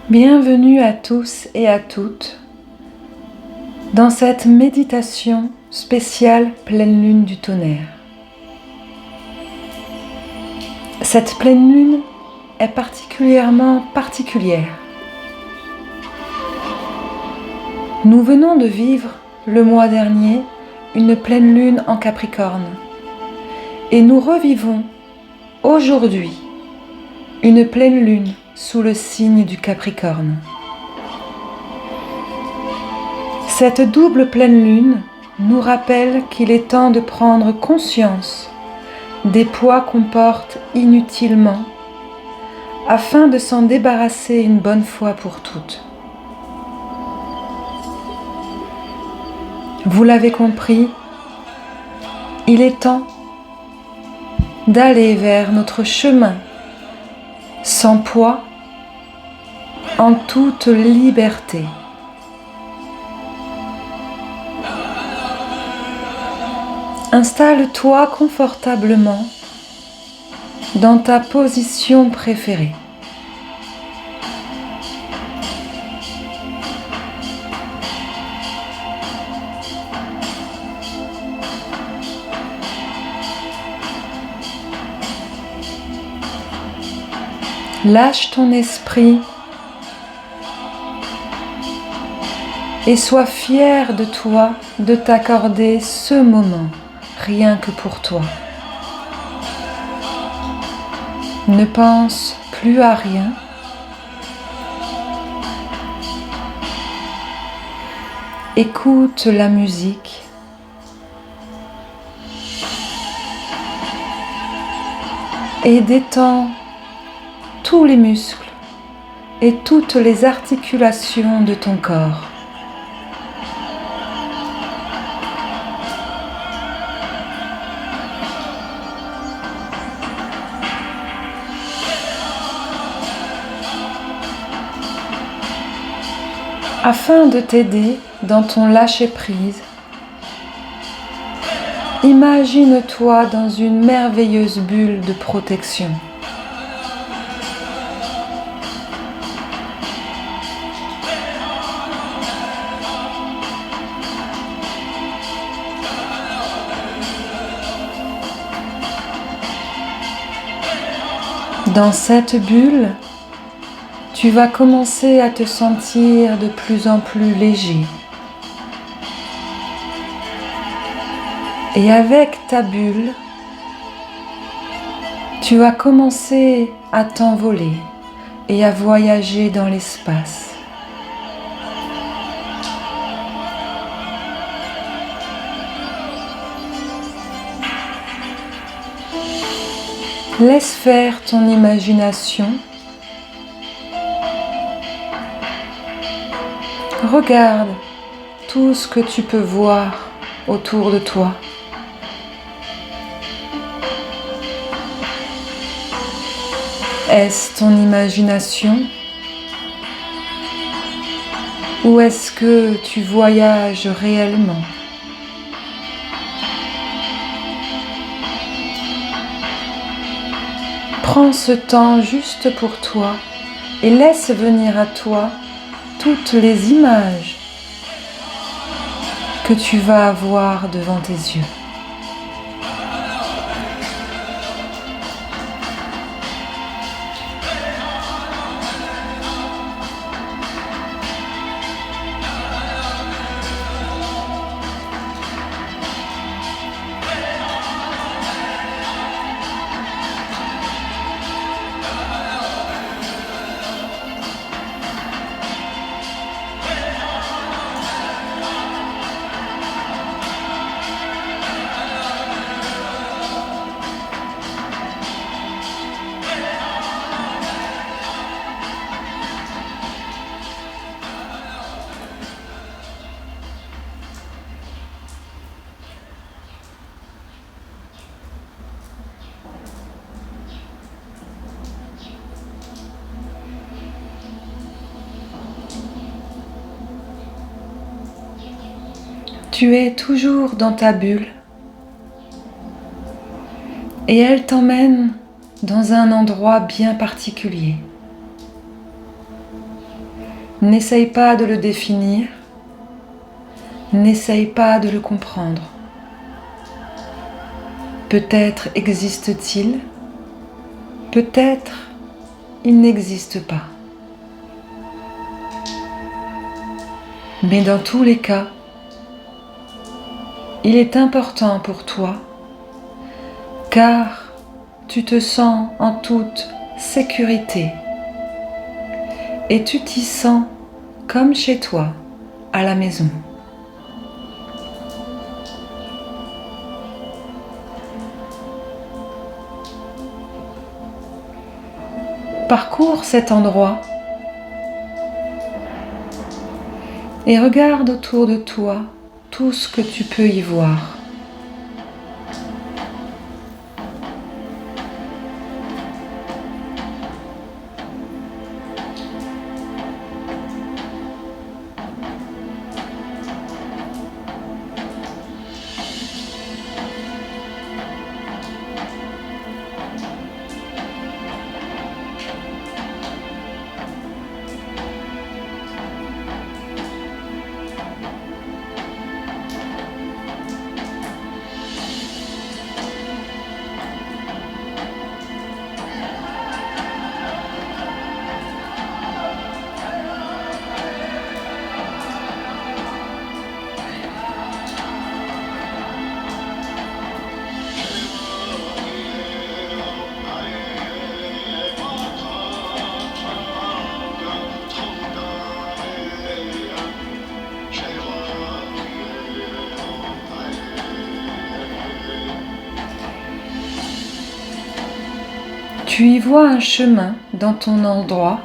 Bienvenue à tous et à toutes dans cette méditation spéciale pleine lune du tonnerre. Cette pleine lune est particulièrement particulière. Nous venons de vivre le mois dernier une pleine lune en Capricorne et nous revivons aujourd'hui une pleine lune sous le signe du Capricorne. Cette double pleine lune nous rappelle qu'il est temps de prendre conscience des poids qu'on porte inutilement afin de s'en débarrasser une bonne fois pour toutes. Vous l'avez compris, il est temps d'aller vers notre chemin sans poids, en toute liberté. Installe-toi confortablement dans ta position préférée. Lâche ton esprit et sois fier de toi de t'accorder ce moment, rien que pour toi. Ne pense plus à rien. Écoute la musique. Et détends tous les muscles et toutes les articulations de ton corps. Afin de t'aider dans ton lâcher-prise, imagine-toi dans une merveilleuse bulle de protection. Dans cette bulle, tu vas commencer à te sentir de plus en plus léger. Et avec ta bulle, tu vas commencer à t'envoler et à voyager dans l'espace. Laisse faire ton imagination. Regarde tout ce que tu peux voir autour de toi. Est-ce ton imagination? Ou est-ce que tu voyages réellement? Prends ce temps juste pour toi et laisse venir à toi toutes les images que tu vas avoir devant tes yeux. Tu es toujours dans ta bulle et elle t'emmène dans un endroit bien particulier. N'essaye pas de le définir, n'essaye pas de le comprendre. Peut-être existe-t-il, peut-être il n'existe pas. Mais dans tous les cas, il est important pour toi car tu te sens en toute sécurité et tu t'y sens comme chez toi, à la maison. Parcours cet endroit et regarde autour de toi tout ce que tu peux y voir. Tu y vois un chemin dans ton endroit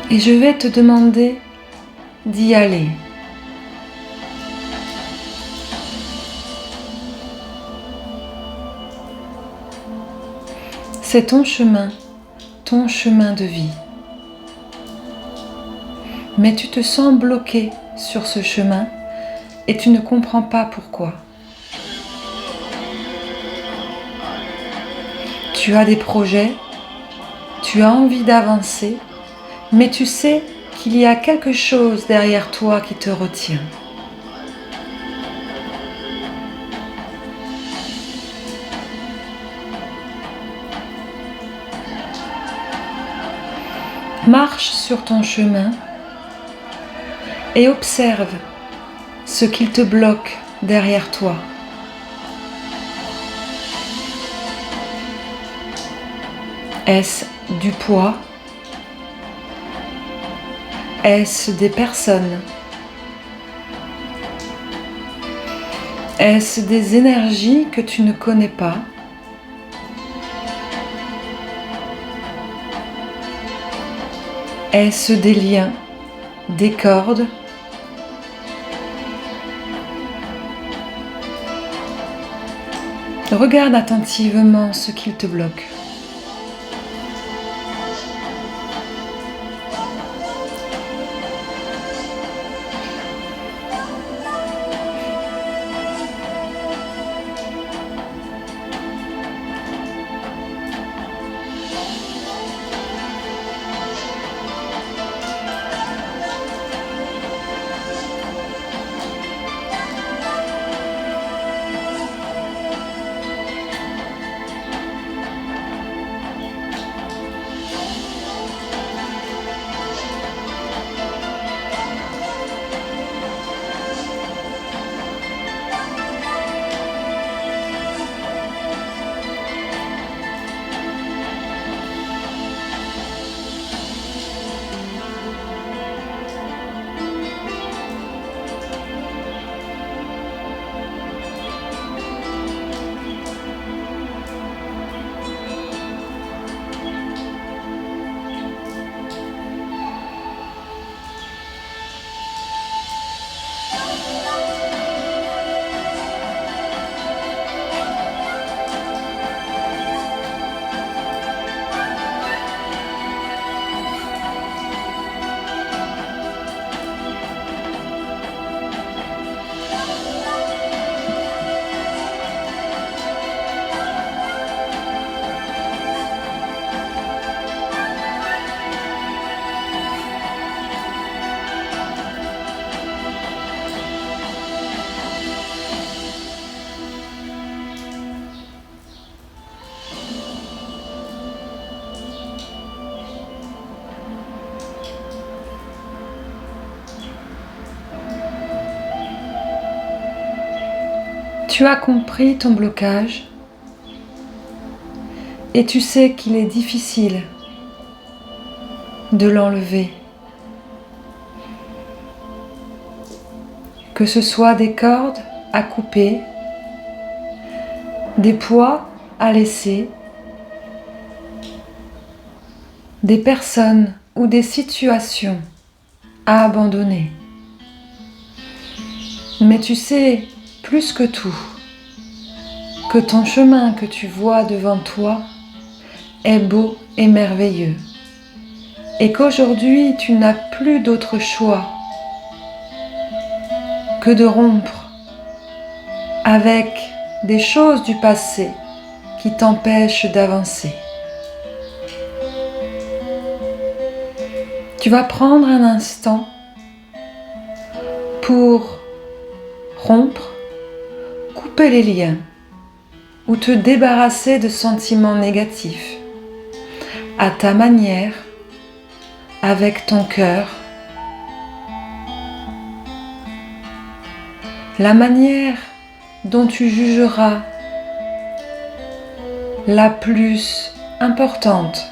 et je vais te demander d'y aller. C'est ton chemin de vie. Mais tu te sens bloqué sur ce chemin et tu ne comprends pas pourquoi. Tu as des projets, tu as envie d'avancer, mais tu sais qu'il y a quelque chose derrière toi qui te retient. Marche sur ton chemin et observe ce qu'il te bloque derrière toi. Est-ce du poids? Est-ce des personnes? Est-ce des énergies que tu ne connais pas? Est-ce des liens, des cordes? Regarde attentivement ce qu'il te bloque. Tu as compris ton blocage et tu sais qu'il est difficile de l'enlever. Que ce soit des cordes à couper, des poids à laisser, des personnes ou des situations à abandonner. Mais tu sais plus que tout que ton chemin que tu vois devant toi est beau et merveilleux et qu'aujourd'hui tu n'as plus d'autre choix que de rompre avec des choses du passé qui t'empêchent d'avancer. Tu vas prendre un instant pour rompre, couper les liens ou te débarrasser de sentiments négatifs à ta manière, avec ton cœur, la manière dont tu jugeras la plus importante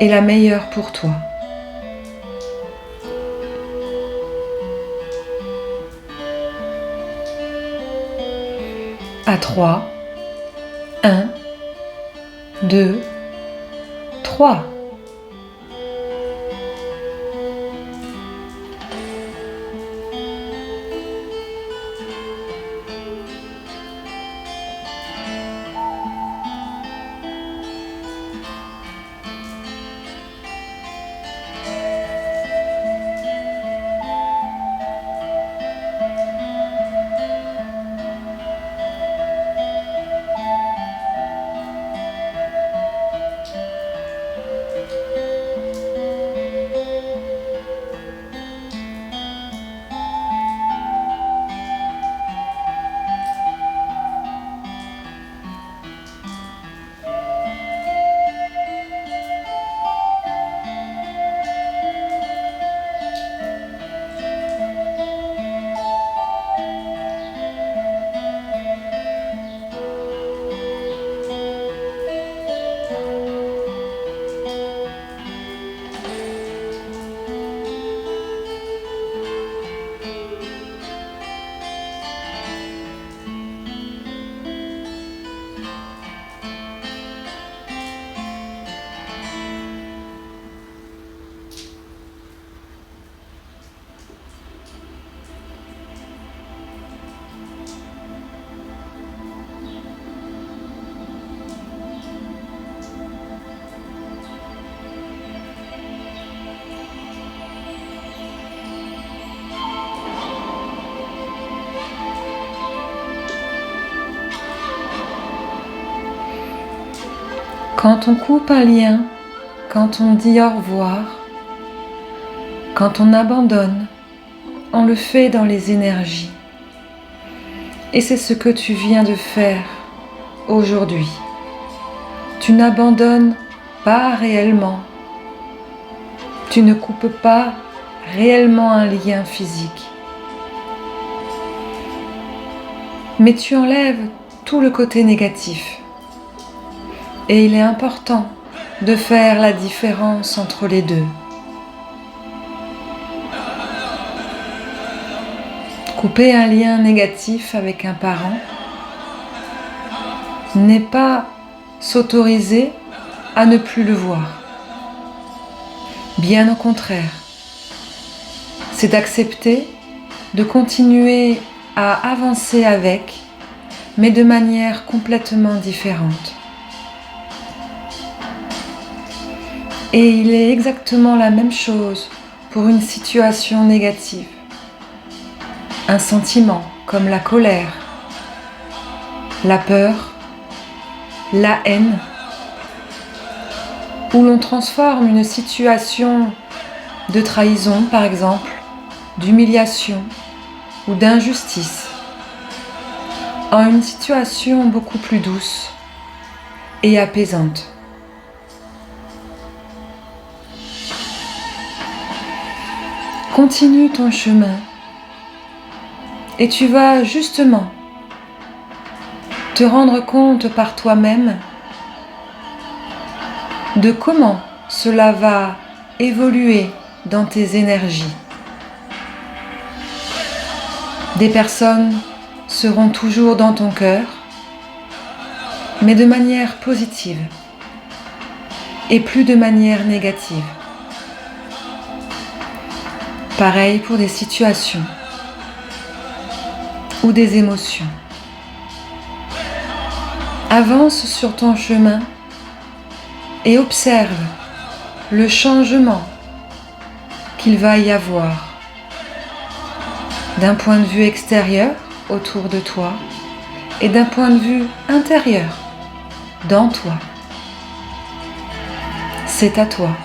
et la meilleure pour toi. À 3, 1, 2, 3. Quand on coupe un lien, quand on dit au revoir, quand on abandonne, on le fait dans les énergies. Et c'est ce que tu viens de faire aujourd'hui. Tu n'abandonnes pas réellement. Tu ne coupes pas réellement un lien physique. Mais tu enlèves tout le côté négatif. Et il est important de faire la différence entre les deux. Couper un lien négatif avec un parent n'est pas s'autoriser à ne plus le voir. Bien au contraire, c'est d'accepter de continuer à avancer avec, mais de manière complètement différente. Et il est exactement la même chose pour une situation négative. Un sentiment comme la colère, la peur, la haine, où l'on transforme une situation de trahison par exemple, d'humiliation ou d'injustice en une situation beaucoup plus douce et apaisante. Continue ton chemin et tu vas justement te rendre compte par toi-même de comment cela va évoluer dans tes énergies. Des personnes seront toujours dans ton cœur, mais de manière positive et plus de manière négative. Pareil pour des situations ou des émotions. Avance sur ton chemin et observe le changement qu'il va y avoir d'un point de vue extérieur autour de toi et d'un point de vue intérieur dans toi. C'est à toi.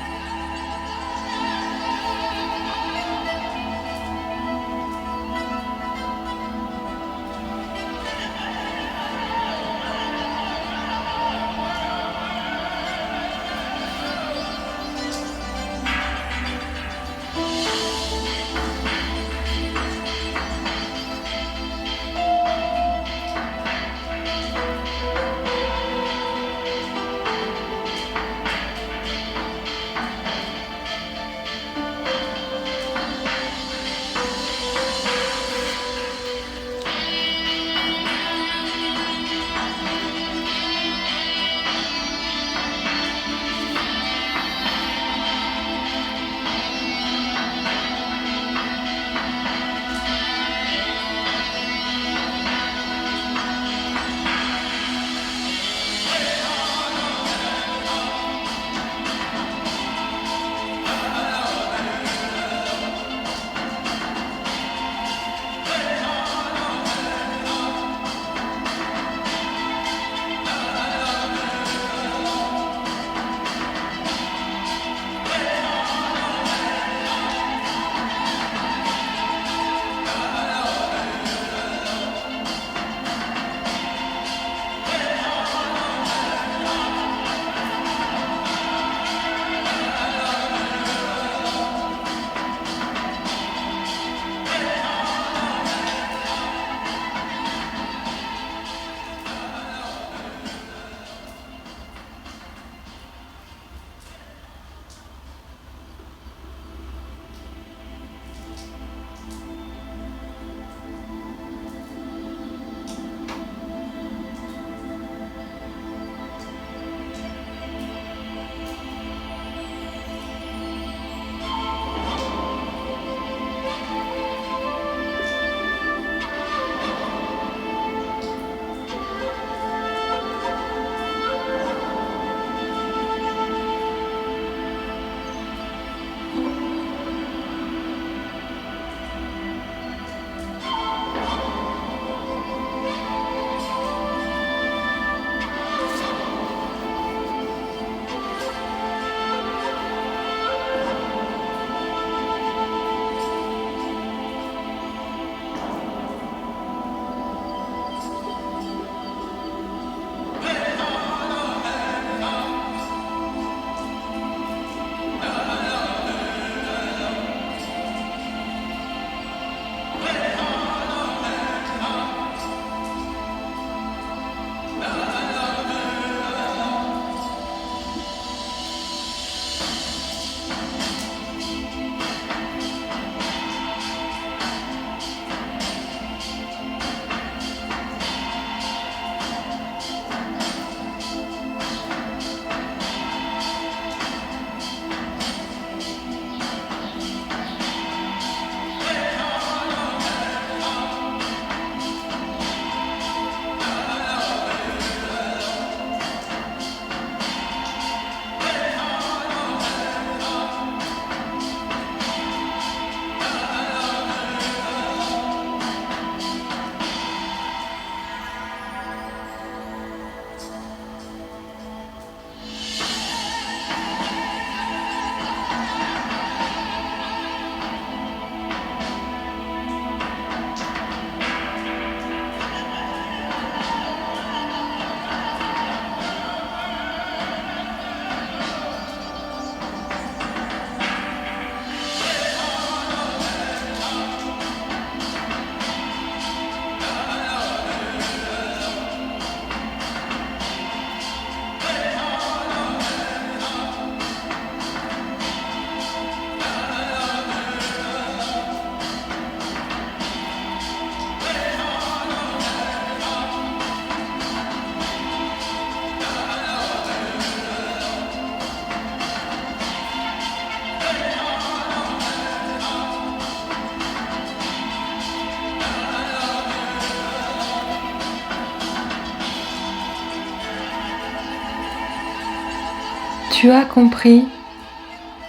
Tu as compris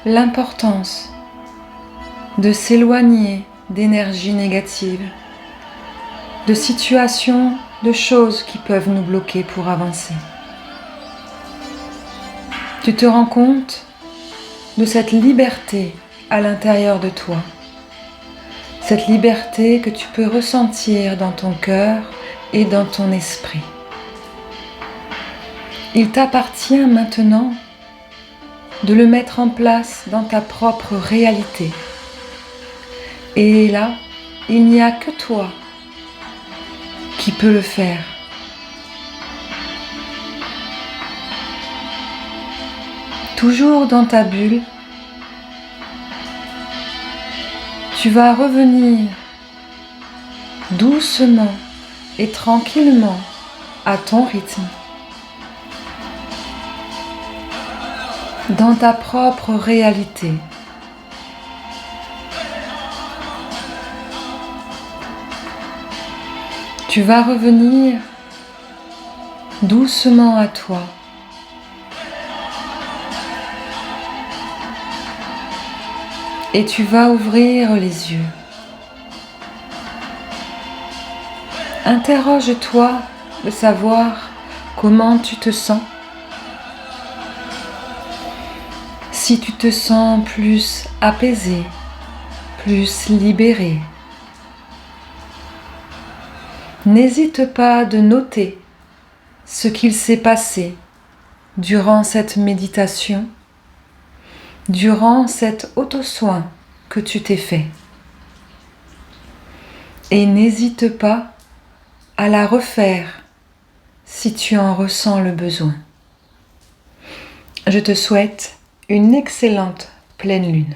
l'importance de s'éloigner d'énergies négatives, de situations, de choses qui peuvent nous bloquer pour avancer. Tu te rends compte de cette liberté à l'intérieur de toi, cette liberté que tu peux ressentir dans ton cœur et dans ton esprit. Il t'appartient maintenant de le mettre en place dans ta propre réalité. Et là, il n'y a que toi qui peux le faire. Toujours dans ta bulle, tu vas revenir doucement et tranquillement à ton rythme, dans ta propre réalité. Tu vas revenir doucement à toi. Et tu vas ouvrir les yeux. Interroge-toi de savoir comment tu te sens. Si tu te sens plus apaisé, plus libéré. N'hésite pas de noter ce qu'il s'est passé durant cette méditation, durant cet auto-soin que tu t'es fait. Et n'hésite pas à la refaire si tu en ressens le besoin. Je te souhaite une excellente pleine lune.